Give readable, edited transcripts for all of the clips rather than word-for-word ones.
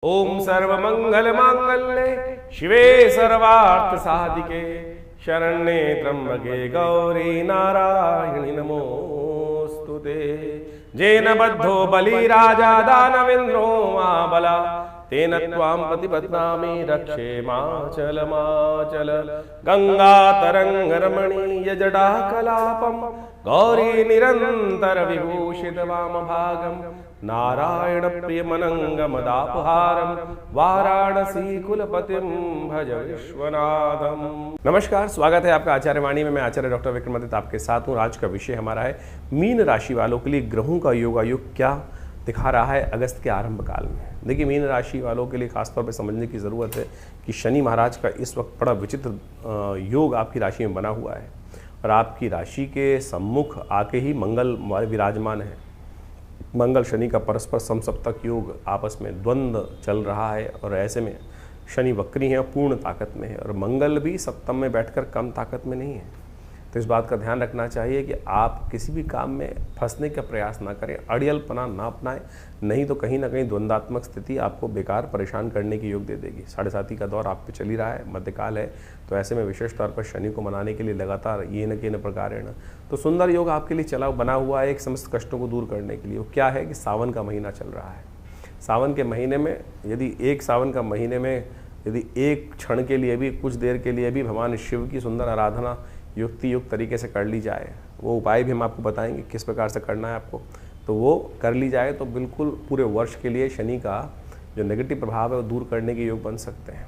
ओम सर्वमंगल मांगल्ये शिवे सर्वार्थ साधिके शरण्ये त्र्यंबके गौरी नारायणि नमोस्तुते। जेन बद्धो बलि राजा दानवेन्द्रो महाबला तेन त्वां प्रतिपद्नामि रक्षे माचल गंगा तरंग रमणीय जडा कलापम गौरी निरंतर विभूषित वाम भागम नारायण प्रियमनंगमदापहारम वाराणसी कुलपतिम भज विश्वनाथम। नमस्कार, स्वागत है आपका आचार्य वाणी में। मैं आचार्य डॉक्टर विक्रमादित्य आपके साथ हूँ। आज का विषय हमारा है मीन राशि वालों के लिए ग्रहों का योगायोग क्या दिखा रहा है अगस्त के आरंभ काल में। देखिए, मीन राशि वालों के लिए खासतौर पर समझने की ज़रूरत है कि शनि महाराज का इस वक्त बड़ा विचित्र योग आपकी राशि में बना हुआ है और आपकी राशि के सम्मुख आके ही मंगल विराजमान है। मंगल शनि का परस्पर समसप्तक योग, आपस में द्वंद्व चल रहा है और ऐसे में शनि वक्री है और पूर्ण ताकत में है और मंगल भी सप्तम में बैठकर कम ताकत में नहीं है। तो इस बात का ध्यान रखना चाहिए कि आप किसी भी काम में फंसने का प्रयास ना करें, अड़ियलपना ना अपनाएं, नहीं तो कहीं ना कहीं द्वंद्वात्मक स्थिति आपको बेकार परेशान करने की योग दे देगी। 7.5 का दौर आप पे चल ही रहा है, मध्यकाल है, तो ऐसे में विशेष तौर पर शनि को मनाने के लिए लगातार ये न के न प्रकार तो सुंदर योग आपके लिए बना हुआ है एक समस्त कष्टों को दूर करने के लिए। वो क्या है कि सावन का महीना चल रहा है। सावन के महीने में यदि एक क्षण के लिए भी, कुछ देर के लिए भी भगवान शिव की सुंदर आराधना युक्ति युक्त तरीके से कर ली जाए, वो उपाय भी हम आपको बताएंगे किस प्रकार से करना है आपको, तो वो कर ली जाए तो बिल्कुल पूरे वर्ष के लिए शनि का जो नेगेटिव प्रभाव है वो दूर करने के योग बन सकते हैं।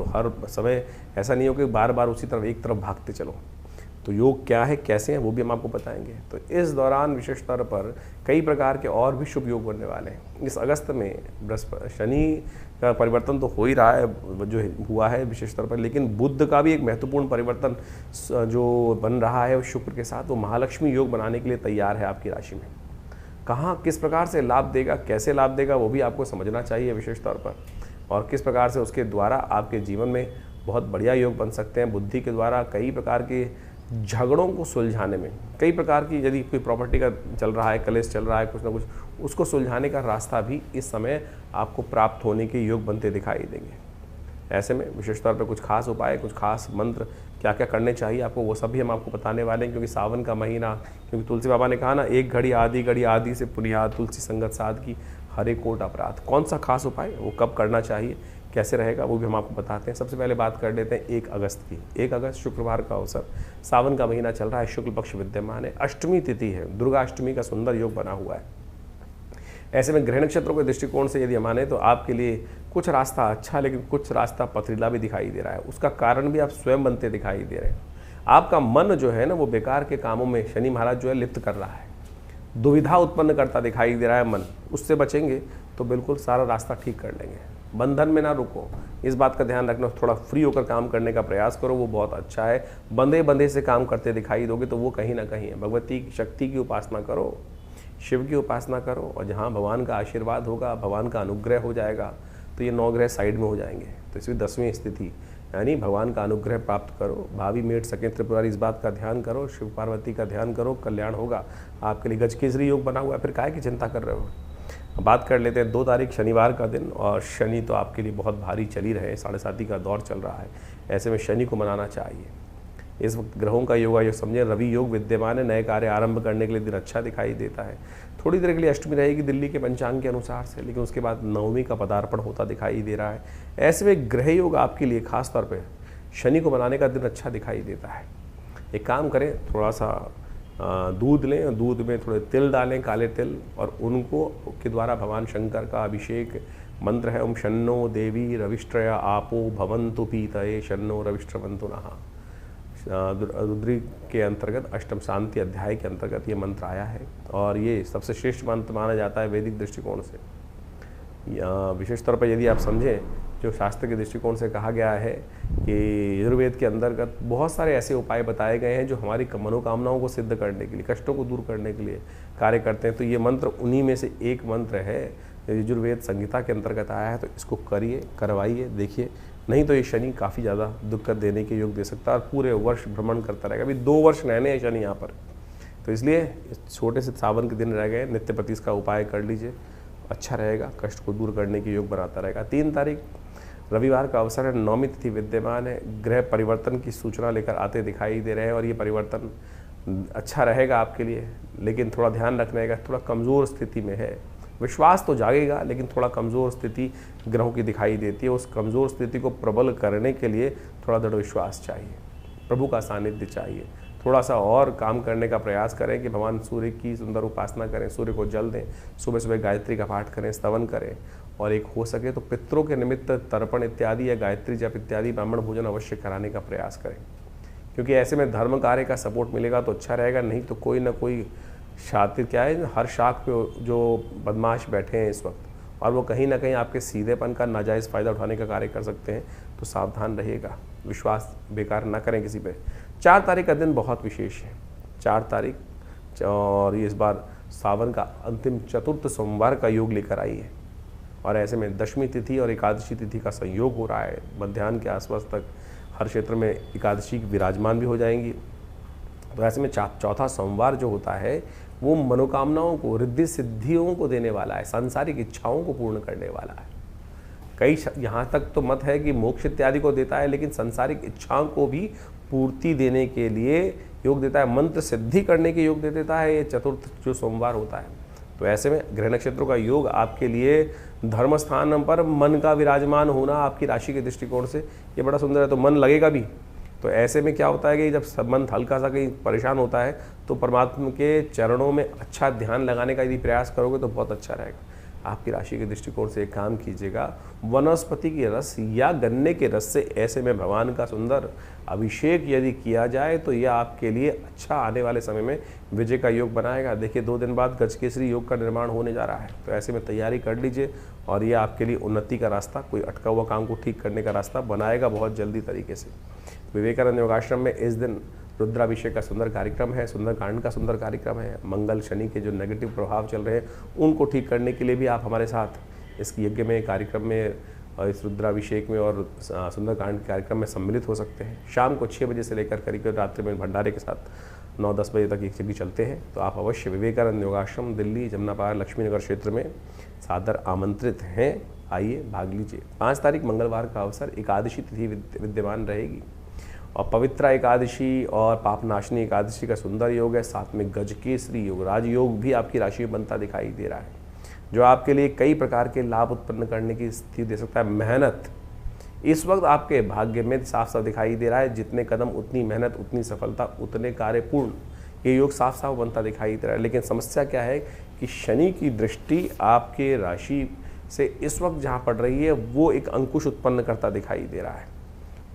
हर समय ऐसा नहीं हो कि बार बार उसी तरफ एक तरफ भागते चलो। तो योग क्या है, कैसे हैं, वो भी हम आपको बताएंगे। तो इस दौरान विशेष तौर पर कई प्रकार के और भी शुभ योग बनने वाले हैं। इस अगस्त में शनि का परिवर्तन तो हो ही रहा है, जो हुआ है विशेष तौर पर, लेकिन बुध का भी एक महत्वपूर्ण परिवर्तन जो बन रहा है शुक्र के साथ, वो महालक्ष्मी योग बनाने के लिए तैयार है आपकी राशि में। कहाँ किस प्रकार से लाभ देगा, कैसे लाभ देगा, वो भी आपको समझना चाहिए विशेष तौर पर, और किस प्रकार से उसके द्वारा आपके जीवन में बहुत बढ़िया योग बन सकते हैं। बुद्धि के द्वारा कई प्रकार के झगड़ों को सुलझाने में, कई प्रकार की, यदि कोई प्रॉपर्टी का चल रहा है, कलेश चल रहा है, कुछ ना कुछ, उसको सुलझाने का रास्ता भी इस समय आपको प्राप्त होने के योग बनते दिखाई देंगे। ऐसे में विशेष तौर पर कुछ खास उपाय, कुछ खास मंत्र क्या क्या करने चाहिए आपको, वो सब भी हम आपको बताने वाले हैं। क्योंकि सावन का महीना, क्योंकि तुलसी बाबा ने कहा ना, एक घड़ी आदि से पुनियाद, तुलसी संगत साध की हरे कोट अपराध। कौन सा खास उपाय, वो कब करना चाहिए, कैसे रहेगा, वो भी हम आपको बताते हैं। सबसे पहले बात कर लेते हैं 1 अगस्त की। 1 अगस्त शुक्रवार का अवसर, सावन का महीना चल रहा है, शुक्ल पक्ष विद्यमान है, अष्टमी तिथि है, दुर्गा अष्टमी का सुंदर योग बना हुआ है। ऐसे में ग्रह नक्षत्रों के दृष्टिकोण से यदि माने तो आपके लिए कुछ रास्ता अच्छा, लेकिन कुछ रास्ता पथरीला भी दिखाई दे रहा है। उसका कारण भी आप स्वयं बनते दिखाई दे रहे हैं। आपका मन जो है ना, वो बेकार के कामों में शनि महाराज जो है लिप्त कर रहा है, दुविधा उत्पन्न करता दिखाई दे रहा है मन। उससे बचेंगे तो बिल्कुल सारा रास्ता ठीक कर लेंगे। बंधन में ना रुको, इस बात का ध्यान रखना। थोड़ा फ्री होकर काम करने का प्रयास करो, वो बहुत अच्छा है। बंधे से काम करते दिखाई दोगे तो वो कहीं ना कहीं है। भगवती की शक्ति की उपासना करो, शिव की उपासना करो, और जहाँ भगवान का आशीर्वाद होगा, भगवान का अनुग्रह हो जाएगा, तो ये 9 ग्रह साइड में हो जाएंगे। तो इसमें 10वीं स्थिति यानी भगवान का अनुग्रह प्राप्त करो। भाभी मेट सके त्रिपुरारी, इस बात का ध्यान करो, शिव पार्वती का ध्यान करो, कल्याण होगा आपके लिए। गजकेसरी योग बना हुआ है, फिर काहे की चिंता कर रहे हो। बात कर लेते हैं 2 तारीख शनिवार का दिन, और शनि तो आपके लिए बहुत भारी चल ही रहे, 7.5 का दौर चल रहा है। ऐसे में शनि को मनाना चाहिए। इस वक्त ग्रहों का योग समझें, रवि योग विद्यमान है, नए कार्य आरंभ करने के लिए दिन अच्छा दिखाई देता है। थोड़ी देर के लिए अष्टमी रहेगी दिल्ली के पंचांग के अनुसार से, लेकिन उसके बाद नवमी का पदार्पण होता दिखाई दे रहा है। ऐसे में ग्रह योग आपके लिए खास तौर पर शनि को मनाने का दिन अच्छा दिखाई देता है। एक काम करें, थोड़ा सा दूध लें, दूध में थोड़े तिल डालें, काले तिल, और उनको के द्वारा भगवान शंकर का अभिषेक मंत्र है, ओम शन्नो देवी रविष्ट्रया आपो भवन्तु पीतये शन्नो रविष्ट्रवन्तु नः। रुद्री के अंतर्गत अष्टम शांति अध्याय के अंतर्गत ये मंत्र आया है और ये सबसे श्रेष्ठ मंत्र माना जाता है वैदिक दृष्टिकोण से। विशेष तौर पर यदि आप समझें, जो शास्त्र के दृष्टिकोण से कहा गया है कि यजुर्वेद के अंतर्गत बहुत सारे ऐसे उपाय बताए गए हैं जो हमारी मनोकामनाओं को सिद्ध करने के लिए, कष्टों को दूर करने के लिए कार्य करते हैं। तो ये मंत्र उन्हीं में से एक मंत्र है, यजुर्वेद संहिता के अंतर्गत आया है। तो इसको करिए, करवाइए, देखिए, नहीं तो ये शनि काफ़ी ज़्यादा दिक्कत देने के योग दे सकता है और पूरे वर्ष भ्रमण करता रहेगा। अभी 2 वर्ष रहने हैं शनि यहाँ पर, तो इसलिए छोटे से सावन के दिन रह गए, नित्य पति का उपाय कर लीजिए अच्छा रहेगा, कष्ट को दूर करने के योग बनाता रहेगा। 3 तारीख रविवार का अवसर है, 9वीं तिथि विद्यमान है, ग्रह परिवर्तन की सूचना लेकर आते दिखाई दे रहे हैं और ये परिवर्तन अच्छा रहेगा आपके लिए, लेकिन थोड़ा ध्यान रखने का, थोड़ा कमज़ोर स्थिति में है। विश्वास तो जागेगा लेकिन थोड़ा कमज़ोर स्थिति ग्रहों की दिखाई देती है। उस कमज़ोर स्थिति को प्रबल करने के लिए थोड़ा दृढ़ विश्वास चाहिए, प्रभु का सानिध्य चाहिए। थोड़ा सा और काम करने का प्रयास करें कि भगवान सूर्य की सुंदर उपासना करें, सूर्य को जल दें, सुबह सुबह गायत्री का पाठ करें, स्तवन करें, और एक हो सके तो पितरों के निमित्त तर्पण इत्यादि या गायत्री जप इत्यादि ब्राह्मण भोजन अवश्य कराने का प्रयास करें, क्योंकि ऐसे में धर्म कार्य का सपोर्ट मिलेगा तो अच्छा रहेगा। नहीं तो कोई ना कोई शातिर क्या है, हर शाख पे जो बदमाश बैठे हैं इस वक्त, और वो कहीं ना कहीं आपके सीधेपन का नाजायज़ फ़ायदा उठाने का कार्य कर सकते हैं, तो सावधान रहिएगा, विश्वास बेकार ना करें किसी पे। 4 तारीख का दिन बहुत विशेष है, 4 तारीख, और ये इस बार सावन का अंतिम चतुर्थ सोमवार का योग लेकर आई है, और ऐसे में दशमी तिथि और एकादशी तिथि का संयोग हो रहा है। मध्याह्न के आसपास तक हर क्षेत्र में एकादशी विराजमान भी हो जाएंगी। तो ऐसे में चौथा सोमवार जो होता है वो मनोकामनाओं को, रिद्धि सिद्धियों को देने वाला है, सांसारिक इच्छाओं को पूर्ण करने वाला है। कई यहाँ तक तो मत है कि मोक्ष इत्यादि को देता है, लेकिन सांसारिक इच्छाओं को भी पूर्ति देने के लिए योग देता है, मंत्र सिद्धि करने के योग दे देता है ये चतुर्थ जो सोमवार होता है। तो ऐसे में ग्रह नक्षत्रों का योग आपके लिए धर्म स्थान पर मन का विराजमान होना आपकी राशि के दृष्टिकोण से ये बड़ा सुंदर है, तो मन लगेगा भी। तो ऐसे में क्या होता है कि जब सब मन हल्का सा कहीं परेशान होता है तो परमात्मा के चरणों में अच्छा ध्यान लगाने का यदि प्रयास करोगे तो बहुत अच्छा रहेगा। आपकी राशि के दृष्टिकोण से एक काम कीजिएगा, वनस्पति के रस या गन्ने के रस से ऐसे में भगवान का सुंदर अभिषेक यदि किया जाए तो यह आपके लिए अच्छा आने वाले समय में विजय का योग बनाएगा। देखिए 2 दिन बाद गजकेसरी योग का निर्माण होने जा रहा है, तो ऐसे में तैयारी कर लीजिए और ये आपके लिए उन्नति का रास्ता, कोई अटका हुआ काम को ठीक करने का रास्ता बनाएगा बहुत जल्दी तरीके से। विवेकानंद योगाश्रम में इस दिन रुद्राभिषेक का सुंदर कार्यक्रम है, सुंदरकांड का सुंदर कार्यक्रम है। मंगल शनि के जो नेगेटिव प्रभाव चल रहे हैं उनको ठीक करने के लिए भी आप हमारे साथ इस यज्ञ में, कार्यक्रम में, इस रुद्राभिषेक में और सुंदरकांड के कार्यक्रम में सम्मिलित हो सकते हैं। शाम को 6 बजे से लेकर करीब रात्रि में भंडारे के साथ 9-10 बजे तक एक यज्ञ चलते हैं। तो आप अवश्य विवेकानंद योगाश्रम दिल्ली जमुनापार लक्ष्मीनगर क्षेत्र में सादर आमंत्रित हैं, आइए भाग लीजिए। 5 तारीख मंगलवार का अवसर, एकादशी तिथि विद्यमान रहेगी और पवित्रा एकादशी और पापनाशनी एकादशी का सुंदर योग है। साथ में गजकेसरी योग, राजयोग भी आपकी राशि में बनता दिखाई दे रहा है, जो आपके लिए कई प्रकार के लाभ उत्पन्न करने की स्थिति दे सकता है। मेहनत इस वक्त आपके भाग्य में साफ साफ दिखाई दे रहा है, जितने कदम उतनी मेहनत, उतनी सफलता, उतने कार्य पूर्ण, ये योग साफ साफ बनता दिखाई दे रहा है। लेकिन समस्या क्या है कि शनि की दृष्टि आपके राशि से इस वक्त जहाँ पड़ रही है वो एक अंकुश उत्पन्न करता दिखाई दे रहा है।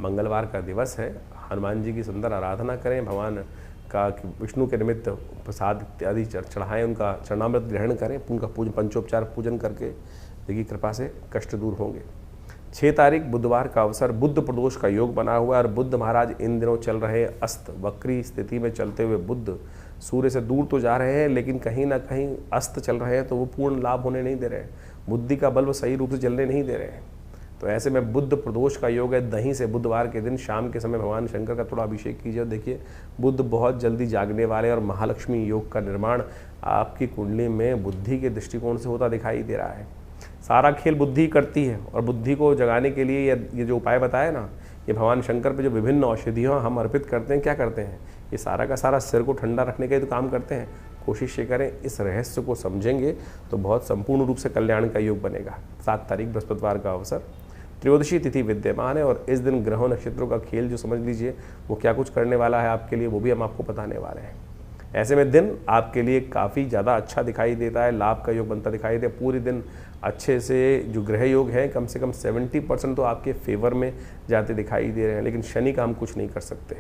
मंगलवार का दिवस है, हनुमान जी की सुंदर आराधना करें, भगवान का विष्णु के निमित्त प्रसाद इत्यादि चढ़ाएं, उनका चरणामृत ग्रहण करें, उनका पंचोपचार पूजन करके देखिए कृपा से कष्ट दूर होंगे। 6 तारीख बुधवार का अवसर, बुद्ध प्रदोष का योग बना हुआ है और बुद्ध महाराज इन दिनों चल रहे अस्त वक्री स्थिति में चलते हुए बुद्ध सूर्य से दूर तो जा रहे हैं लेकिन कहीं ना कहीं अस्त चल रहे हैं, तो वो पूर्ण लाभ होने नहीं दे रहे हैं, बुद्धि का बल वो सही रूप से चलने नहीं दे रहे हैं। तो ऐसे में बुद्ध प्रदोष का योग है, दही से बुधवार के दिन शाम के समय भगवान शंकर का थोड़ा अभिषेक कीजिए और देखिए बुद्ध बहुत जल्दी जागने वाले और महालक्ष्मी योग का निर्माण आपकी कुंडली में बुद्धि के दृष्टिकोण से होता दिखाई दे रहा है। सारा खेल बुद्धि करती है और बुद्धि को जगाने के लिए ये जो उपाय बताया ना, ये भगवान शंकर पे जो विभिन्न औषधियों हम अर्पित करते हैं, क्या करते हैं, ये सारा का सारा सिर को ठंडा रखने के तो काम करते हैं। कोशिश ये करें, इस रहस्य को समझेंगे तो बहुत संपूर्ण रूप से कल्याण का योग बनेगा। 7 तारीख बृहस्पतिवार का अवसर, त्रयोदशी तिथि विद्यमान है और इस दिन ग्रहों नक्षत्रों का खेल जो समझ लीजिए वो क्या कुछ करने वाला है आपके लिए, वो भी हम आपको बताने वाले हैं। ऐसे में दिन आपके लिए काफ़ी ज़्यादा अच्छा दिखाई देता है, लाभ का योग बनता दिखाई देता है। पूरे दिन अच्छे से जो ग्रह योग हैं कम से कम 70% तो आपके फेवर में जाते दिखाई दे रहे हैं, लेकिन शनि का हम कुछ नहीं कर सकते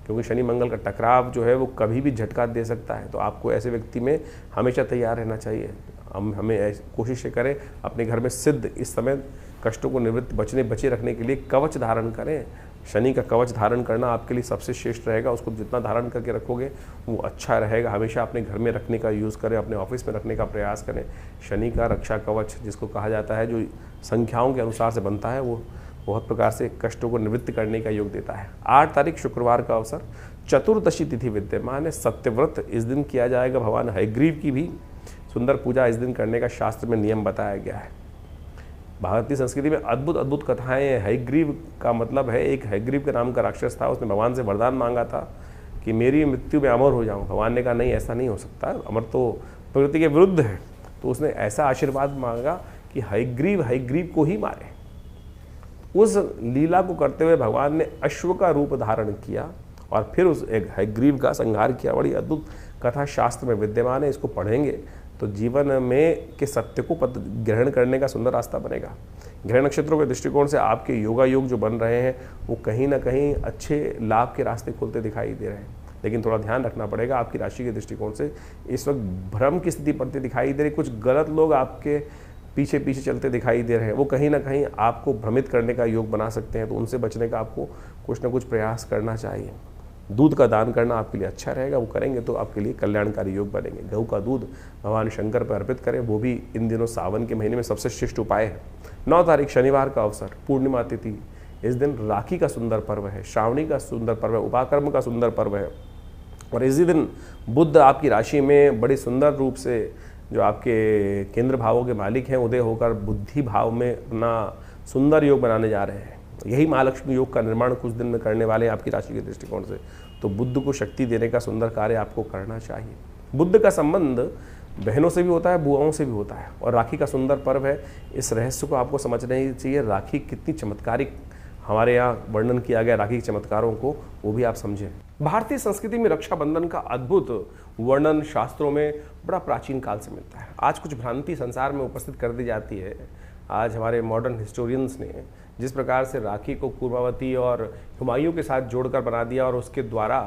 क्योंकि शनि मंगल का टकराव जो है वो कभी भी झटका दे सकता है। तो आपको ऐसे व्यक्ति में हमेशा तैयार रहना चाहिए। हमें कोशिश करें अपने घर में सिद्ध इस समय कष्टों को निवृत्त बचे रखने के लिए कवच धारण करें। शनि का कवच धारण करना आपके लिए सबसे श्रेष्ठ रहेगा, उसको जितना धारण करके रखोगे वो अच्छा रहेगा। हमेशा अपने घर में रखने का यूज़ करें, अपने ऑफिस में रखने का प्रयास करें। शनि का रक्षा कवच जिसको कहा जाता है, जो संख्याओं के अनुसार से बनता है, वो बहुत प्रकार से कष्टों को निवृत्त करने का योग देता है। 8 तारीख शुक्रवार का अवसर, चतुर्दशी तिथि विद्यमान है, सत्यव्रत इस दिन किया जाएगा। भगवान हयग्रीव की भी सुंदर पूजा इस दिन करने का शास्त्र में नियम बताया गया है। भारतीय संस्कृति में अद्भुत अद्भुत कथाएं हैं। हयग्रीव का मतलब है, एक हयग्रीव के नाम का राक्षस था, उसने भगवान से वरदान मांगा था कि मेरी मृत्यु में अमर हो जाऊं। भगवान ने कहा नहीं, ऐसा नहीं हो सकता, अमर तो प्रकृति के विरुद्ध है। तो उसने ऐसा आशीर्वाद मांगा कि हयग्रीव को ही मारे। उस लीला को करते हुए भगवान ने अश्व का रूप धारण किया और फिर उस एक हयग्रीव का संहार किया। बड़ी अद्भुत कथा शास्त्र में विद्यमान है। इसको पढ़ेंगे तो जीवन में के सत्य को ग्रहण करने का सुंदर रास्ता बनेगा। ग्रह नक्षत्रों के दृष्टिकोण से आपके योगा योग जो बन रहे हैं वो कहीं ना कहीं अच्छे लाभ के रास्ते खुलते दिखाई दे रहे हैं। लेकिन थोड़ा ध्यान रखना पड़ेगा, आपकी राशि के दृष्टिकोण से इस वक्त भ्रम की स्थिति पड़ती दिखाई दे रही। कुछ गलत लोग आपके पीछे पीछे चलते दिखाई दे रहे हैं, वो कहीं ना कहीं आपको भ्रमित करने का योग बना सकते हैं। तो उनसे बचने का आपको कुछ ना कुछ प्रयास करना चाहिए। दूध का दान करना आपके लिए अच्छा रहेगा, वो करेंगे तो आपके लिए कल्याणकारी योग बनेंगे। गऊ का दूध भगवान शंकर पर अर्पित करें, वो भी इन दिनों सावन के महीने में सबसे श्रेष्ठ उपाय है। 9 तारीख शनिवार का अवसर, पूर्णिमा तिथि, इस दिन राखी का सुंदर पर्व है, श्रावणी का सुंदर पर्व है, उपाकर्म का सुंदर पर्व है। और इसी दिन बुध आपकी राशि में बड़े सुंदर रूप से जो आपके केंद्र भावों के मालिक हैं उदय होकर बुद्धि भाव में अपना सुंदर योग बनाने जा रहे हैं। यही महालक्ष्मी योग का निर्माण कुछ दिन में करने वाले हैं आपकी राशि के दृष्टिकोण से। तो बुद्ध को शक्ति देने का सुंदर कार्य आपको करना चाहिए। बुद्ध का संबंध बहनों से भी होता है, बुआओं से भी होता है, और राखी का सुंदर पर्व है। इस रहस्य को आपको समझना ही चाहिए। राखी कितनी चमत्कारिक हमारे यहाँ वर्णन किया गया राखी के चमत्कारों को, वो भी आप समझें। भारतीय संस्कृति में रक्षाबंधन का अद्भुत वर्णन शास्त्रों में बड़ा प्राचीन काल से मिलता है। आज कुछ भ्रांति संसार में उपस्थित कर दी जाती है। आज हमारे मॉडर्न हिस्टोरियंस ने जिस प्रकार से राखी को कुर्मावती और हुमायूं के साथ जोड़कर बना दिया और उसके द्वारा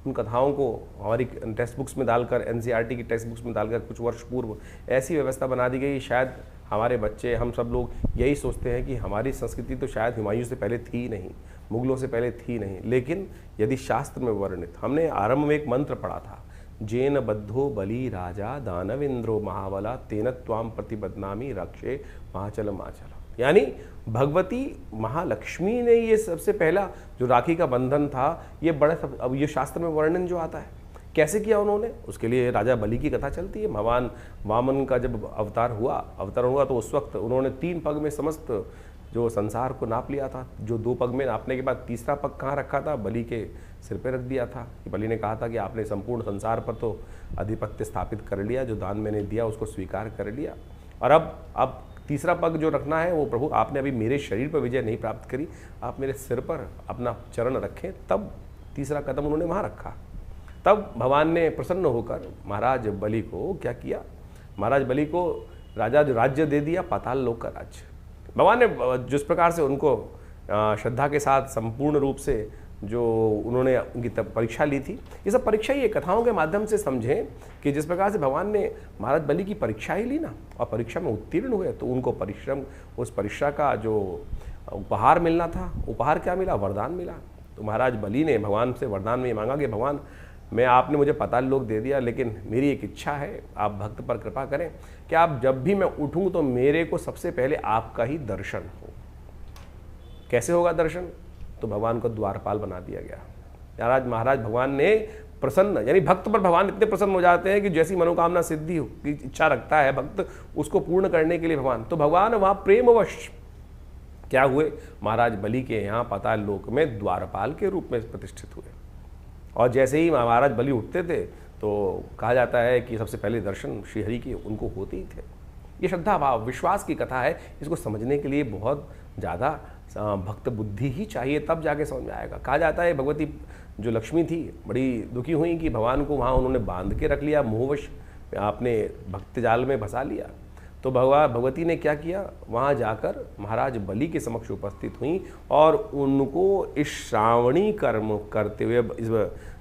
उन कथाओं को हमारी टेक्स्ट बुक्स में डालकर, एनसीईआरटी की टेक्स्ट बुक्स में डालकर कुछ वर्ष पूर्व ऐसी व्यवस्था बना दी गई, शायद हमारे बच्चे, हम सब लोग यही सोचते हैं कि हमारी संस्कृति तो शायद हुमायूं से पहले थी नहीं, मुगलों से पहले थी नहीं। लेकिन यदि शास्त्र में वर्णित, हमने आरंभ में एक मंत्र पढ़ा था, जेन बद्धो बलि राजा दानवेंद्रो महाबला तेन त्वाम प्रतिबदनामी रक्षे महाचल माचल। यानी भगवती महालक्ष्मी ने ये सबसे पहला जो राखी का बंधन था, ये बड़ा अब ये शास्त्र में वर्णन जो आता है कैसे किया उन्होंने, उसके लिए राजा बलि की कथा चलती है। भगवान वामन का जब अवतार हुआ तो उस वक्त उन्होंने 3 पग में समस्त जो संसार को नाप लिया था। जो 2 पग में नापने के बाद तीसरा पग कहाँ रखा था, बलि के सिर पे रख दिया था। बलि ने कहा था कि आपने संपूर्ण संसार पर तो आधिपत्य स्थापित कर लिया, जो दान मैंने दिया उसको स्वीकार कर लिया, और अब तीसरा पग जो रखना है वो प्रभु आपने अभी मेरे शरीर पर विजय नहीं प्राप्त करी, आप मेरे सिर पर अपना चरण रखें। तब तीसरा कदम उन्होंने वहाँ रखा। तब भगवान ने प्रसन्न होकर महाराज बलि को क्या किया, महाराज बलि को राजा जो राज्य दे दिया, पाताल लोक का राज्य। भगवान ने जिस प्रकार से उनको श्रद्धा के साथ संपूर्ण रूप से जो उन्होंने उनकी परीक्षा ली थी, ये सब परीक्षा ही कथाओं के माध्यम से समझें कि जिस प्रकार से भगवान ने महाराज बलि की परीक्षा ही ली ना, और परीक्षा में उत्तीर्ण हुए, तो उनको परिश्रम, उस परीक्षा का जो उपहार मिलना था, उपहार क्या मिला, वरदान मिला। तो महाराज बलि ने भगवान से वरदान में मांगा कि भगवान मैं, आपने मुझे पाताल लोक दे दिया, लेकिन मेरी एक इच्छा है, आप भक्त पर कृपा करें कि आप जब भी मैं उठूं तो मेरे को सबसे पहले आपका ही दर्शन हो। कैसे होगा दर्शन, तो भगवान को द्वारपाल बना दिया गया। महाराज भगवान ने प्रसन्न, यानी भक्त पर भगवान इतने प्रसन्न हो जाते हैं कि जैसी मनोकामना सिद्धि हो की इच्छा रखता है भक्त, उसको पूर्ण करने के लिए भगवान वहाँ प्रेमवश क्या हुए, महाराज बलि के यहाँ पाताल लोक में द्वारपाल के रूप में प्रतिष्ठित हुए। और जैसे ही महाराज बलि उठते थे तो कहा जाता है कि सबसे पहले दर्शन श्रीहरि के उनको होते ही थे। ये श्रद्धा भाव विश्वास की कथा है। इसको समझने के लिए बहुत ज़्यादा भक्त बुद्धि ही चाहिए, तब जाके समझ में आएगा। कहा जाता है भगवती जो लक्ष्मी थी बड़ी दुखी हुई कि भगवान को वहाँ उन्होंने बांध के रख लिया, मोहवश आपने भक्त जाल में फंसा लिया। तो भगवती ने क्या किया, वहाँ जाकर महाराज बलि के समक्ष उपस्थित हुई और उनको इस श्रावणी कर्म करते हुए, इस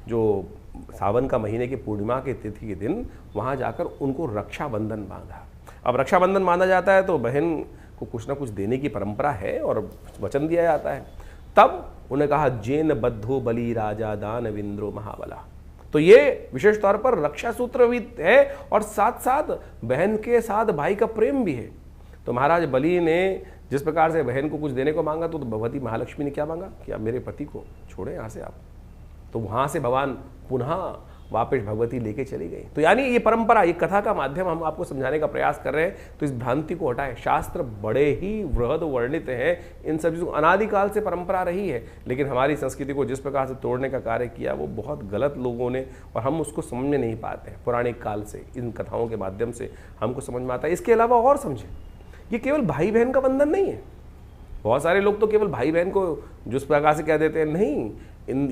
जो सावन का महीने की पूर्णिमा के तिथि के दिन वहाँ जाकर उनको रक्षाबंधन बांधा। अब रक्षाबंधन बांधा जाता है तो बहन को कुछ ना कुछ देने की परंपरा है और वचन दिया जाता है। तब उन्हें कहा जेन बद्धो बलि राजा दानवेंद्रो महाबला। तो ये विशेष तौर पर रक्षा सूत्र भी है और साथ साथ बहन के साथ भाई का प्रेम भी है। तो महाराज बलि ने जिस प्रकार से बहन को कुछ देने को मांगा, तो भगवती महालक्ष्मी ने क्या मांगा कि आप मेरे पति को छोड़े यहाँ से आप। तो वहाँ से भगवान पुनः वापस भगवती लेके चली गई। तो यानी ये परंपरा, ये कथा का माध्यम हम आपको समझाने का प्रयास कर रहे हैं, तो इस भ्रांति को हटाएं। शास्त्र बड़े ही वृहद वर्णित हैं, इन सब चीज़ों अनादिकाल से परंपरा रही है, लेकिन हमारी संस्कृति को जिस प्रकार से तोड़ने का कार्य किया वो बहुत गलत लोगों ने, और हम उसको समझ नहीं पाते हैं। पौराणिक काल से इन कथाओं के माध्यम से हमको समझ में आता है। इसके अलावा और समझें, ये केवल भाई बहन का बंधन नहीं है। बहुत सारे लोग तो केवल भाई बहन को जिस प्रकार से कह देते हैं, नहीं,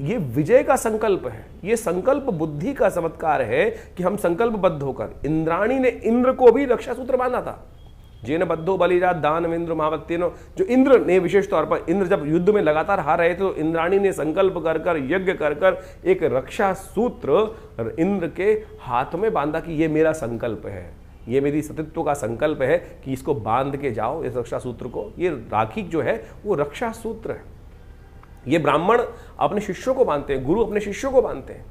ये विजय का संकल्प है, ये संकल्प बुद्धि का चमत्कार है कि हम संकल्पबद्ध होकर, इंद्राणी ने इंद्र को भी रक्षा सूत्र बांधा था। जेन बद्धो बलिराज दानवेंद्र महावत्यनो, जो इंद्र ने विशेष तौर पर, इंद्र जब युद्ध में लगातार हार रहे थे तो इंद्राणी ने संकल्प कर कर, यज्ञ कर कर एक रक्षा सूत्र इंद्र के हाथ में बांधा कि ये मेरा संकल्प है, ये मेरी सतीत्व का संकल्प है कि इसको बांध के जाओ, इस रक्षा सूत्र को। ये राखी जो है वो रक्षा सूत्र है। ये ब्राह्मण अपने शिष्यों को बांधते हैं, गुरु अपने शिष्यों को बांधते हैं।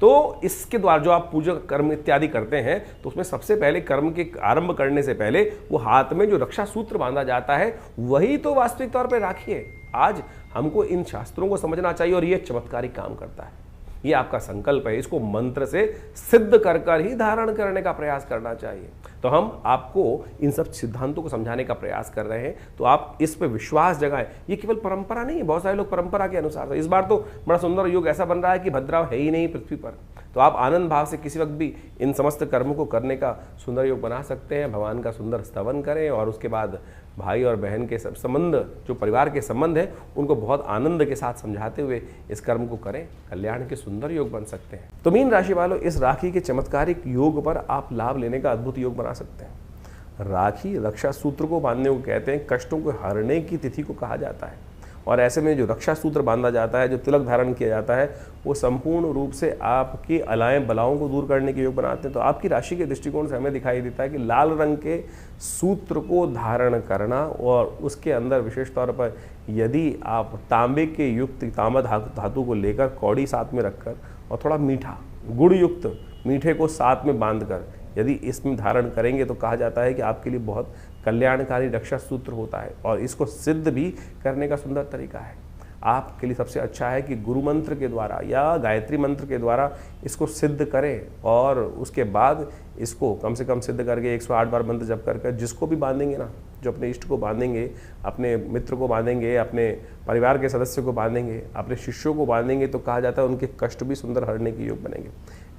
तो इसके द्वारा जो आप पूजा कर्म इत्यादि करते हैं, तो उसमें सबसे पहले कर्म के आरंभ करने से पहले वो हाथ में जो रक्षा सूत्र बांधा जाता है, वही तो वास्तविक तौर पर राखी है। आज हमको इन शास्त्रों को समझना चाहिए, और ये चमत्कारिक काम करता है। ये आपका संकल्प है, इसको मंत्र से सिद्ध कर कर ही धारण करने का प्रयास करना चाहिए। तो हम आपको इन सब सिद्धांतों को समझाने का प्रयास कर रहे हैं, तो आप इस पे विश्वास जगाएं। ये केवल परंपरा नहीं है, बहुत सारे लोग परंपरा के अनुसार, इस बार तो बड़ा सुंदर योग ऐसा बन रहा है कि भद्राव है ही नहीं पृथ्वी पर, तो आप आनंद भाव से किसी वक्त भी इन समस्त कर्मों को करने का सुंदर योग बना सकते हैं। भगवान का सुंदर स्तवन करें, और उसके बाद भाई और बहन के सब संबंध, जो परिवार के संबंध है, उनको बहुत आनंद के साथ समझाते हुए इस कर्म को करें। कल्याण के सुंदर योग बन सकते हैं। तो मीन राशि वालों, इस राखी के चमत्कारिक योग पर आप लाभ लेने का अद्भुत योग बना सकते हैं। राखी रक्षा सूत्र को बांधने को कहते हैं, कष्टों को हरने की तिथि को कहा जाता है, और ऐसे में जो रक्षा सूत्र बांधा जाता है, जो तिलक धारण किया जाता है, वो संपूर्ण रूप से आपकी अलाएं बलाओं को दूर करने के योग बनाते हैं। तो आपकी राशि के दृष्टिकोण से हमें दिखाई देता है कि लाल रंग के सूत्र को धारण करना, और उसके अंदर विशेष तौर पर यदि आप तांबे के युक्त तांबा धातु को लेकर, कौड़ी साथ में रखकर, और थोड़ा मीठा गुड़ युक्त मीठे को साथ में बांधकर यदि इसमें धारण करेंगे, तो कहा जाता है कि आपके लिए बहुत कल्याणकारी रक्षा सूत्र होता है। और इसको सिद्ध भी करने का सुंदर तरीका है। आपके लिए सबसे अच्छा है कि गुरु मंत्र के द्वारा या गायत्री मंत्र के द्वारा इसको सिद्ध करें, और उसके बाद इसको कम से कम सिद्ध करके 108 बार मंत्र जप करके जिसको भी बांधेंगे ना, जो अपने इष्ट को बांधेंगे, अपने मित्र को बांधेंगे, अपने परिवार के सदस्य को बांधेंगे, अपने शिष्यों को बांधेंगे, तो कहा जाता है उनके कष्ट भी सुंदर हरने के योग बनेंगे।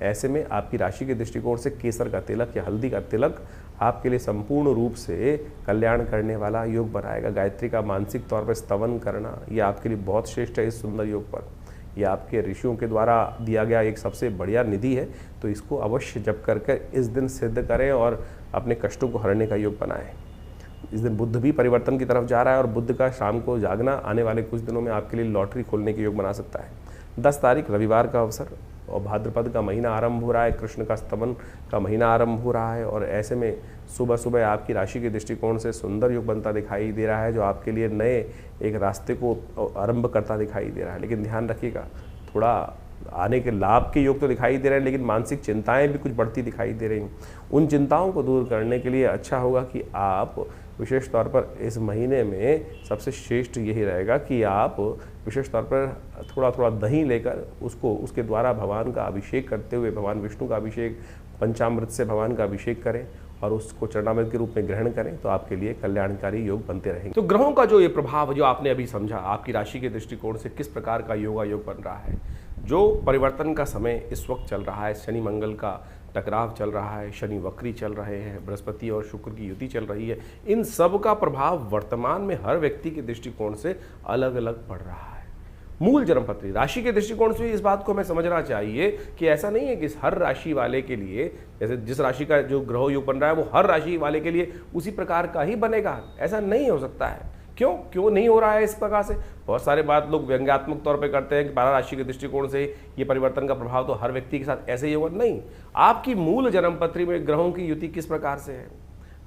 ऐसे में आपकी राशि के दृष्टिकोण से केसर का तिलक या हल्दी का तिलक आपके लिए संपूर्ण रूप से कल्याण करने वाला योग बनाएगा। गायत्री का मानसिक तौर पर स्तवन करना, ये आपके लिए बहुत श्रेष्ठ है इस सुंदर योग पर। यह आपके ऋषियों के द्वारा दिया गया एक सबसे बढ़िया निधि है, तो इसको अवश्य जप करके इस दिन सिद्ध करें और अपने कष्टों को हरने का योग बनाएं। इस दिन बुध भी परिवर्तन की तरफ जा रहा है, और बुध का शाम को जागना आने वाले कुछ दिनों में आपके लिए लॉटरी खोलने के योग बना सकता है। 10 तारीख रविवार का अवसर, और भाद्रपद का महीना आरंभ हो रहा है, कृष्ण का स्तवन का महीना आरंभ हो रहा है, और ऐसे में सुबह सुबह आपकी राशि के दृष्टिकोण से सुंदर योग बनता दिखाई दे रहा है, जो आपके लिए नए एक रास्ते को आरंभ करता दिखाई दे रहा है। लेकिन ध्यान रखिएगा, थोड़ा आने के लाभ के योग तो दिखाई दे रहे हैं, लेकिन मानसिक चिंताएं भी कुछ बढ़ती दिखाई दे रही हैं। उन चिंताओं को दूर करने के लिए अच्छा होगा कि आप विशेष तौर पर इस महीने में सबसे श्रेष्ठ यही रहेगा कि आप विशेष तौर पर थोड़ा थोड़ा दही लेकर उसके द्वारा भगवान का अभिषेक करते हुए, भगवान विष्णु का अभिषेक, पंचामृत से भगवान का अभिषेक करें और उसको चरणामृत के रूप में ग्रहण करें, तो आपके लिए कल्याणकारी योग बनते रहेंगे। तो ग्रहों का जो ये प्रभाव जो आपने अभी समझा, आपकी राशि के दृष्टिकोण से किस प्रकार का योग बन रहा है, जो परिवर्तन का समय इस वक्त चल रहा है, शनि मंगल का टकराव चल रहा है, शनि वक्री चल रहे हैं, बृहस्पति और शुक्र की युति चल रही है, इन सब का प्रभाव वर्तमान में हर व्यक्ति के दृष्टिकोण से अलग अलग पड़ रहा है। मूल जन्मपत्री राशि के दृष्टिकोण से इस बात को हमें समझना चाहिए कि ऐसा नहीं है कि हर राशि वाले के लिए, जैसे जिस राशि का जो ग्रह योग बन रहा है वो हर राशि वाले के लिए उसी प्रकार का ही बनेगा, ऐसा नहीं हो सकता है। क्यों नहीं हो रहा है इस प्रकार से? बहुत सारे बात लोग व्यंग्यात्मक तौर पे करते हैं कि 12 राशि के दृष्टिकोण से ये परिवर्तन का प्रभाव तो हर व्यक्ति के साथ ऐसे ही होगा। नहीं, आपकी मूल जन्मपत्री में ग्रहों की युति किस प्रकार से है,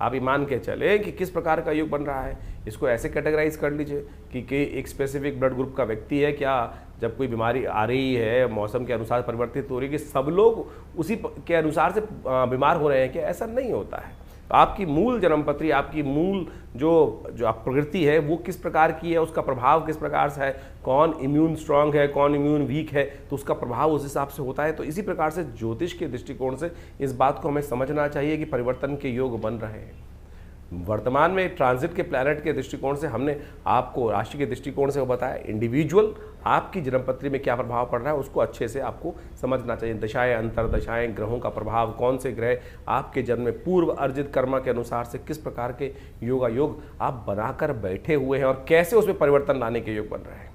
आप ये मान के चले कि किस प्रकार का योग बन रहा है। इसको ऐसे कैटेगराइज कर लीजिए कि एक स्पेसिफिक ब्लड ग्रुप का व्यक्ति है क्या, जब कोई बीमारी आ रही है मौसम के अनुसार परिवर्तित हो रही है कि सब लोग उसी के अनुसार से बीमार हो रहे हैं क्या? ऐसा नहीं होता है। तो आपकी मूल जन्मपत्री, आपकी मूल जो आप प्रकृति है वो किस प्रकार की है, उसका प्रभाव किस प्रकार से है, कौन इम्यून स्ट्रांग है, कौन इम्यून वीक है, तो उसका प्रभाव उस हिसाब से होता है। तो इसी प्रकार से ज्योतिष के दृष्टिकोण से इस बात को हमें समझना चाहिए कि परिवर्तन के योग बन रहे हैं। वर्तमान में ट्रांजिट के प्लैनेट के दृष्टिकोण से हमने आपको राशि के दृष्टिकोण से वो बताया, इंडिविजुअल आपकी जन्मपत्री में क्या प्रभाव पड़ रहा है उसको अच्छे से आपको समझना चाहिए। दशाएं, अंतरदशाएं, ग्रहों का प्रभाव, कौन से ग्रह आपके जन्म में पूर्व अर्जित कर्म के अनुसार से किस प्रकार के योग आप बनाकर बैठे हुए हैं और कैसे उसमें परिवर्तन लाने के योग बन रहे हैं।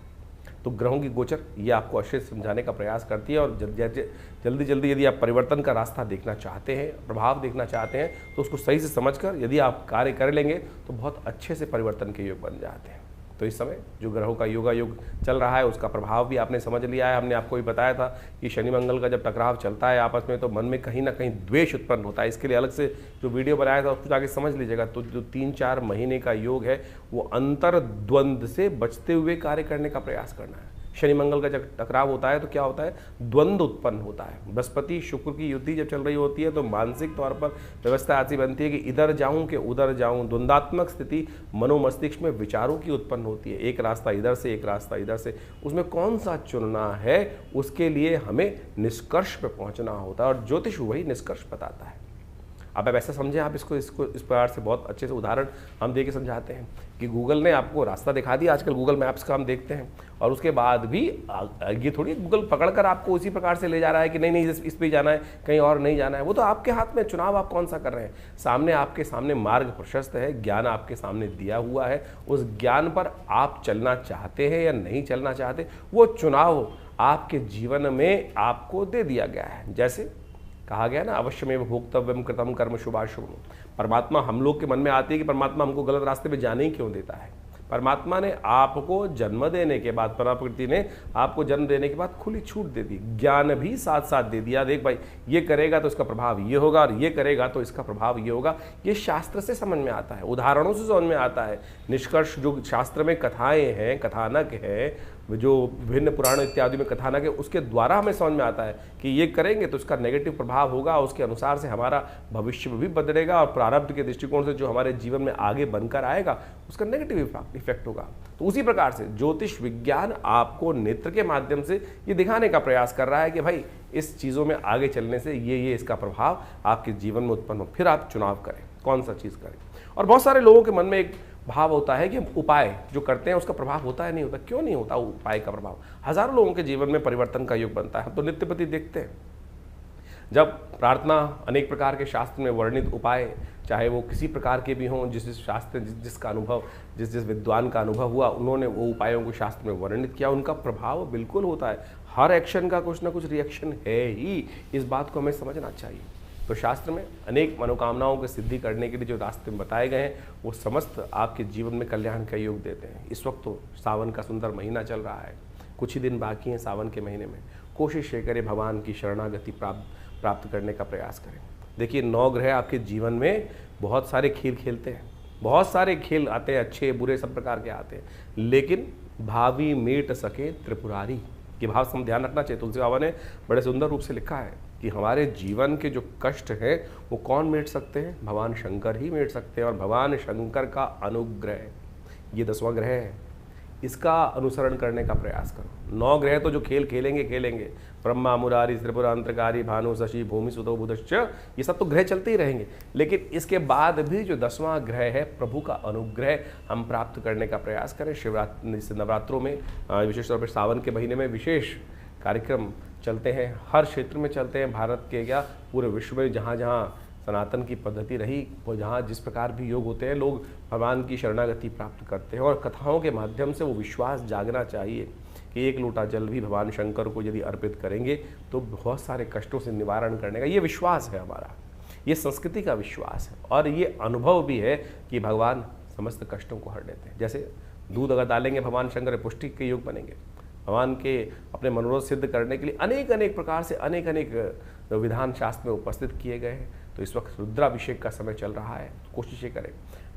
तो ग्रहों की गोचर ये आपको अच्छे से समझाने का प्रयास करती है। और जल्दी जल्दी यदि आप परिवर्तन का रास्ता देखना चाहते हैं, प्रभाव देखना चाहते हैं, तो उसको सही से समझकर यदि आप कार्य कर लेंगे तो बहुत अच्छे से परिवर्तन के योग बन जाते हैं। तो इस समय जो ग्रहों का योग चल रहा है उसका प्रभाव भी आपने समझ लिया है। हमने आपको भी बताया था कि शनि मंगल का जब टकराव चलता है आपस में तो मन में कहीं ना कहीं द्वेष उत्पन्न होता है। इसके लिए अलग से जो वीडियो बनाया था उसको जाके समझ लीजिएगा। तो जो 3-4 महीने का योग है वो अंतर द्वंद्व से बचते हुए कार्य करने का प्रयास करना है। शनि मंगल का जब टकराव होता है तो क्या होता है, द्वंद्व उत्पन्न होता है। बृहस्पति शुक्र की युति जब चल रही होती है तो मानसिक तौर पर व्यवस्था ऐसी बनती है कि इधर जाऊं कि उधर जाऊं, द्वंद्वात्मक स्थिति मनोमस्तिष्क में विचारों की उत्पन्न होती है। एक रास्ता इधर से, एक रास्ता इधर से, उसमें कौन सा चुनना है उसके लिए हमें निष्कर्ष पे पहुंचना होता है और ज्योतिष वही निष्कर्ष बताता है। अब ऐसा समझें आप इसको इस प्रकार से बहुत अच्छे से उदाहरण हम दे के समझाते हैं कि गूगल ने आपको रास्ता दिखा दिया। आजकल गूगल मैप्स का हम देखते हैं और उसके बाद भी ये थोड़ी गूगल पकड़कर आपको उसी प्रकार से ले जा रहा है कि नहीं इस पे जाना है, कहीं और नहीं जाना है। वो तो आपके हाथ में, चुनाव आप कौन सा कर रहे हैं। सामने आपके सामने मार्ग प्रशस्त है, ज्ञान आपके सामने दिया हुआ है, उस ज्ञान पर आप चलना चाहते हैं या नहीं चलना चाहते, वो चुनाव आपके जीवन में आपको दे दिया गया है। जैसे कहा गया ना, अवश्यमेव भोक्तव्यम कृतम कर्म शुभाशुभम। परमात्मा हम लोग के मन में आती है कि परमात्मा हमको गलत रास्ते पे जाने ही क्यों देता है। परमात्मा ने आपको जन्म देने के बाद, प्रकृति ने आपको जन्म देने के बाद खुली छूट दे दी, ज्ञान भी साथ साथ दे दिया। देख भाई, ये करेगा तो इसका प्रभाव ये होगा और ये करेगा तो इसका प्रभाव ये होगा। ये शास्त्र से समझ में आता है, उदाहरणों से समझ में आता है। निष्कर्ष जो शास्त्र में कथाएं हैं, कथानक है, जो विभिन्न पुराण इत्यादि में कथानक है, उसके द्वारा हमें समझ में आता है कि ये करेंगे तो इसका नेगेटिव प्रभाव होगा, उसके अनुसार से हमारा भविष्य भी बदलेगा और प्रारब्ध के दृष्टिकोण से जो हमारे जीवन में आगे बनकर आएगा उसका नेगेटिव इफेक्ट होगा। तो उसी प्रकार से ज्योतिष विज्ञान आपको नेत्र के माध्यम से ये दिखाने का प्रयास कर रहा है कि भाई इस चीज़ों में आगे चलने से ये इसका प्रभाव आपके जीवन में उत्पन्न हो, फिर आप चुनाव करें कौन सा चीज़ करें। और बहुत सारे लोगों के मन में एक भाव होता है कि उपाय जो करते हैं उसका प्रभाव होता है, नहीं होता। क्यों नहीं होता उपाय का प्रभाव? हजारों लोगों के जीवन में परिवर्तन का योग बनता है। हम तो नित्यप्रति देखते हैं, जब प्रार्थना, अनेक प्रकार के शास्त्र में वर्णित उपाय, चाहे वो किसी प्रकार के भी हों, जिस शास्त्र जिसका अनुभव, जिस विद्वान का अनुभव हुआ, उन्होंने वो उपायों को शास्त्र में वर्णित किया, उनका प्रभाव बिल्कुल होता है। हर एक्शन का कुछ ना कुछ रिएक्शन है ही, इस बात को हमें समझना चाहिए। तो शास्त्र में अनेक मनोकामनाओं की सिद्धि करने के लिए जो रास्ते बताए गए हैं वो समस्त आपके जीवन में कल्याण का योग देते हैं। इस वक्त तो सावन का सुंदर महीना चल रहा है, कुछ ही दिन बाकी हैं सावन के महीने में। कोशिश ये करें भगवान की शरणागति प्राप्त करने का प्रयास करें। देखिए 9 ग्रह आपके जीवन में बहुत सारे खेल खेलते हैं, बहुत सारे खेल आते हैं, अच्छे बुरे सब प्रकार के आते हैं, लेकिन भावी मेट सके त्रिपुरारी, ये भाव से हम ध्यान रखना चाहिए। तुलसी बाबा ने बड़े सुंदर रूप से लिखा है कि हमारे जीवन के जो कष्ट हैं वो कौन मेट सकते हैं? भगवान शंकर ही मेट सकते हैं। और भगवान शंकर का अनुग्रह, ये 10वां ग्रह है, इसका अनुसरण करने का प्रयास करो। 9 ग्रह तो जो खेल खेलेंगे, ब्रह्मा मुरारी त्रिपुरा अंतरकारी भानु शशि भूमि सुतो बुधश्च, ये सब तो ग्रह चलते ही रहेंगे, लेकिन इसके बाद भी जो 10वां ग्रह है प्रभु का अनुग्रह हम प्राप्त करने का प्रयास करें। शिवरात्रि नवरात्रों में, विशेष तौर पर सावन के महीने में विशेष कार्यक्रम चलते हैं, हर क्षेत्र में चलते हैं, भारत के क्या पूरे विश्व में जहाँ जहाँ सनातन की पद्धति रही, वो जहाँ जिस प्रकार भी योग होते हैं, लोग भगवान की शरणागति प्राप्त करते हैं। और कथाओं के माध्यम से वो विश्वास जागना चाहिए कि 1 लोटा जल भी भगवान शंकर को यदि अर्पित करेंगे तो बहुत सारे कष्टों से निवारण करने का ये विश्वास है हमारा, ये संस्कृति का विश्वास है। और ये अनुभव भी है कि भगवान समस्त कष्टों को हर लेते हैं। जैसे दूध अगर डालेंगे भगवान शंकर पुष्टि के योग बनेंगे। भगवान के अपने मनोरथ सिद्ध करने के लिए अनेक प्रकार से अनेक विधान शास्त्र में उपस्थित किए गए हैं। तो इस वक्त रुद्राभिषेक का समय चल रहा है, कोशिश करें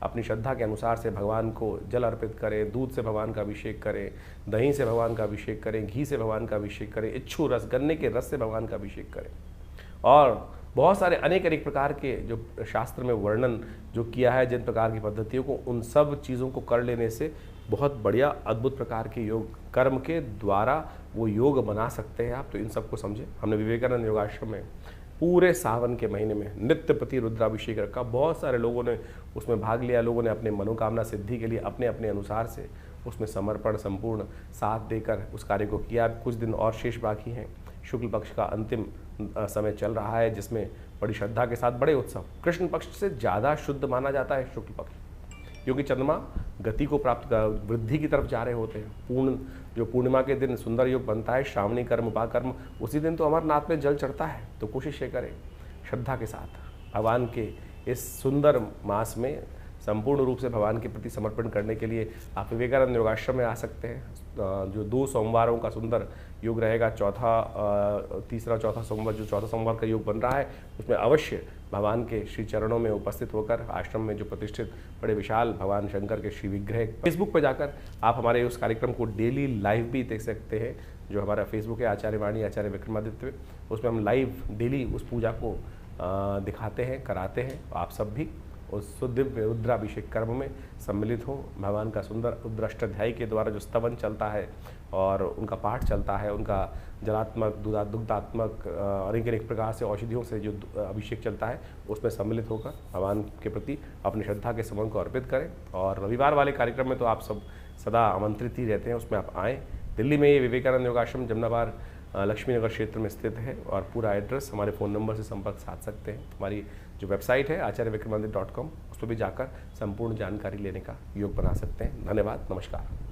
अपनी श्रद्धा के अनुसार से भगवान को जल अर्पित करें, दूध से भगवान का अभिषेक करें, दही से भगवान का अभिषेक करें, घी से भगवान का अभिषेक करें, इच्छू रस, गन्ने के रस से भगवान का अभिषेक करें। और बहुत सारे अनेक अनेक प्रकार के जो शास्त्र में वर्णन जो किया है जिन प्रकार की पद्धतियों को, उन सब चीज़ों को कर लेने से बहुत बढ़िया अद्भुत प्रकार के योग कर्म के द्वारा वो योग बना सकते हैं आप। तो इन सबको समझे। हमने विवेकानंद योगाश्रम में पूरे सावन के महीने में नित्य प्रति रुद्राभिषेक रखा। बहुत सारे लोगों ने उसमें भाग लिया। लोगों ने अपने मनोकामना सिद्धि के लिए अपने अपने अनुसार से उसमें समर्पण संपूर्ण साथ देकर उस कार्य को किया। कुछ दिन और शेष बाकी हैं। शुक्ल पक्ष का अंतिम समय चल रहा है, जिसमें बड़ी श्रद्धा के साथ बड़े उत्सव। कृष्ण पक्ष से ज़्यादा शुद्ध माना जाता है शुक्ल पक्ष, क्योंकि चंद्रमा गति को प्राप्त वृद्धि की तरफ जा रहे होते हैं। जो पूर्णिमा के दिन सुंदर योग बनता है, श्रावणी कर्म उपाकर्म, उसी दिन तो अमरनाथ में जल चढ़ता है। तो कोशिश ये करें श्रद्धा के साथ भगवान के इस सुंदर मास में संपूर्ण रूप से भगवान के प्रति समर्पण करने के लिए आप विवेकानंद योगाश्रम में आ सकते हैं। जो 2 सोमवारों का सुंदर योग रहेगा, तीसरा चौथा सोमवार, जो चौथा सोमवार का योग बन रहा है, उसमें अवश्य भगवान के श्री चरणों में उपस्थित होकर आश्रम में जो प्रतिष्ठित बड़े विशाल भगवान शंकर के श्री विग्रह, फेसबुक पर जाकर आप हमारे उस कार्यक्रम को डेली लाइव भी देख सकते हैं। जो हमारा फेसबुक है आचार्य वाणी आचार्य विक्रमादित्य, उसमें हम लाइव डेली उस पूजा को दिखाते हैं, कराते हैं। आप सब भी उस दिव्य रुद्राभिषेक कर्म में सम्मिलित हो। भगवान का सुंदर रुद्राष्टाध्यायी के द्वारा जो स्तवन चलता है और उनका पाठ चलता है, उनका जलात्मक दुग्धात्मक अनेक अनेक प्रकार से औषधियों से जो अभिषेक चलता है, उसमें सम्मिलित होकर भगवान के प्रति अपनी श्रद्धा के समन को अर्पित करें। और रविवार वाले कार्यक्रम में तो आप सब सदा आमंत्रित ही रहते हैं, उसमें आप आएँ। दिल्ली में ये विवेकानंद योगाश्रम जमनाबाद लक्ष्मी नगर क्षेत्र में स्थित है और पूरा एड्रेस हमारे फ़ोन नंबर से संपर्क साध सकते हैं। हमारी जो वेबसाइट है आचार्यविक्रमादित्य.com, उस पर भी जाकर संपूर्ण जानकारी लेने का योग बना सकते हैं। धन्यवाद, नमस्कार।